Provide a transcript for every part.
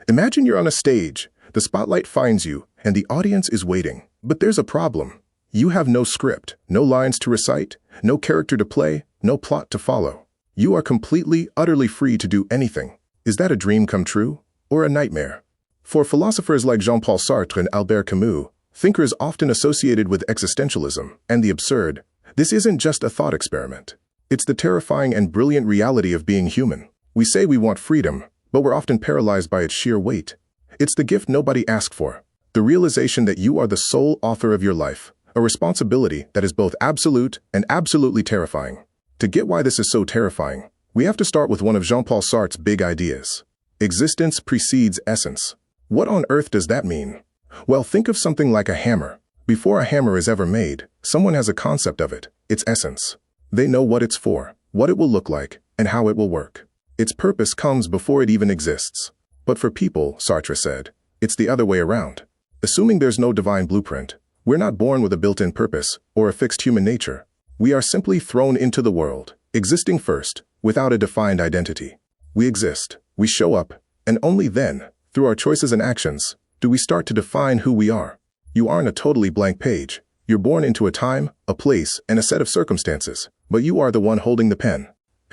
Imagine you're on a stage, the spotlight finds you, and the audience is waiting. But there's a problem. You have no script, no lines to recite, no character to play, no plot to follow. You are completely, utterly free to do anything. Is that a dream come true, or a nightmare? For philosophers like Jean-Paul Sartre and Albert Camus, thinkers often associated with existentialism and the absurd, this isn't just a thought experiment. It's the terrifying and brilliant reality of being human. We say we want freedom, but we're often paralyzed by its sheer weight. It's the gift nobody asked for, the realization that you are the sole author of your life, a responsibility that is both absolute and absolutely terrifying. To get why this is so terrifying, we have to start with one of Jean-Paul Sartre's big ideas. Existence precedes essence. What on earth does that mean? Well, think of something like a hammer. Before a hammer is ever made, someone has a concept of it, its essence. They know what it's for, what it will look like, and how it will work. Its purpose comes before it even exists. But for people, Sartre said, it's the other way around. Assuming there's no divine blueprint, we're not born with a built-in purpose or a fixed human nature. We are simply thrown into the world, existing first, without a defined identity. We exist, we show up, and only then, through our choices and actions, do we start to define who we are. You aren't a totally blank page. You're born into a time, a place, and a set of circumstances, but you are the one holding the pen.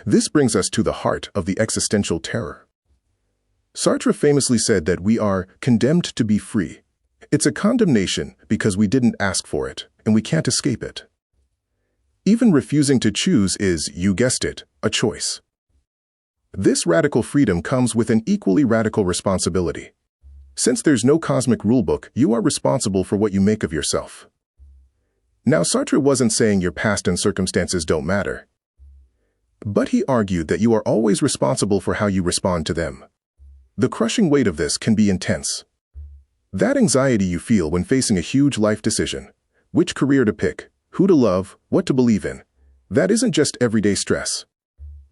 This brings us to the heart of the existential terror. Sartre famously said that we are condemned to be free. It's a condemnation because we didn't ask for it, and we can't escape it. Even refusing to choose is, you guessed it, a choice. This radical freedom comes with an equally radical responsibility. Since there's no cosmic rulebook, you are responsible for what you make of yourself. Now, Sartre wasn't saying your past and circumstances don't matter. But he argued that you are always responsible for how you respond to them. The crushing weight of this can be intense. That anxiety you feel when facing a huge life decision, which career to pick, who to love, what to believe in, that isn't just everyday stress.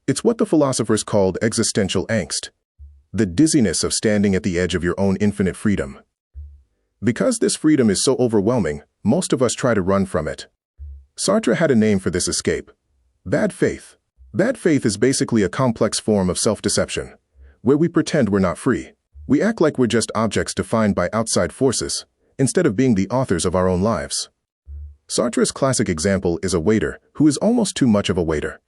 It's what the philosophers called existential angst, the dizziness of standing at the edge of your own infinite freedom. Because this freedom is so overwhelming, most of us try to run from it. Sartre had a name for this escape: bad faith. Bad faith is basically a complex form of self-deception, where we pretend we're not free. We act like we're just objects defined by outside forces, instead of being the authors of our own lives. Sartre's classic example is a waiter who is almost too much of a waiter.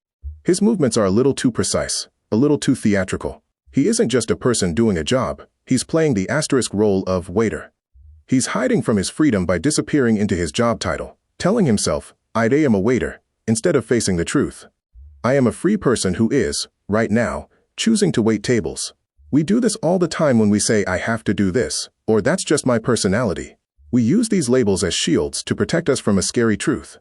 His movements are a little too precise, a little too theatrical. He isn't just a person doing a job, he's playing the asterisk role of waiter. He's hiding from his freedom by disappearing into his job title, telling himself, I am a waiter, instead of facing the truth. I am a free person who is, right now, choosing to wait tables. We do this all the time when we say I have to do this, or that's just my personality. We use these labels as shields to protect us from a scary truth.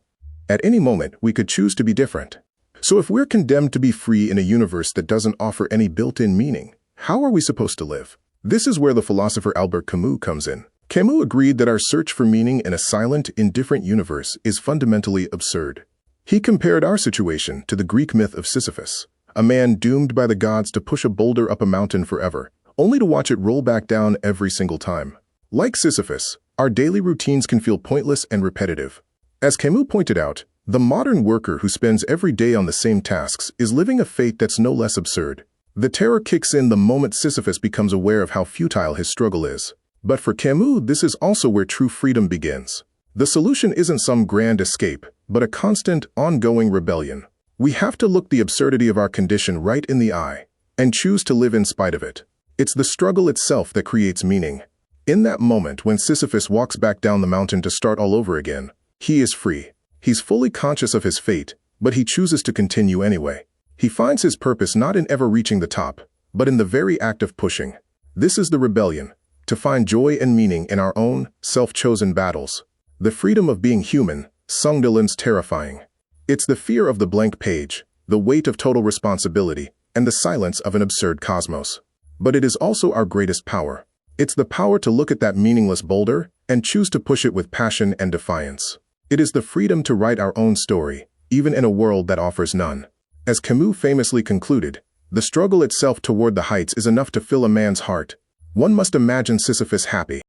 At any moment, we could choose to be different. So if we're condemned to be free in a universe that doesn't offer any built-in meaning, how are we supposed to live? This is where the philosopher Albert Camus comes in. Camus agreed that our search for meaning in a silent, indifferent universe is fundamentally absurd. He compared our situation to the Greek myth of Sisyphus, a man doomed by the gods to push a boulder up a mountain forever, only to watch it roll back down every single time. Like Sisyphus, our daily routines can feel pointless and repetitive. As Camus pointed out, the modern worker who spends every day on the same tasks is living a fate that's no less absurd. The terror kicks in the moment Sisyphus becomes aware of how futile his struggle is. But for Camus, this is also where true freedom begins. The solution isn't some grand escape, but a constant, ongoing rebellion. We have to look the absurdity of our condition right in the eye and choose to live in spite of it. It's the struggle itself that creates meaning. In that moment when Sisyphus walks back down the mountain to start all over again, he is free. He's fully conscious of his fate, but he chooses to continue anyway. He finds his purpose not in ever reaching the top, but in the very act of pushing. This is the rebellion, to find joy and meaning in our own, self-chosen battles. The freedom of being human, sung Dylan's terrifying. It's the fear of the blank page, the weight of total responsibility, and the silence of an absurd cosmos. But it is also our greatest power. It's the power to look at that meaningless boulder and choose to push it with passion and defiance. It is the freedom to write our own story, even in a world that offers none. As Camus famously concluded, the struggle itself toward the heights is enough to fill a man's heart. One must imagine Sisyphus happy.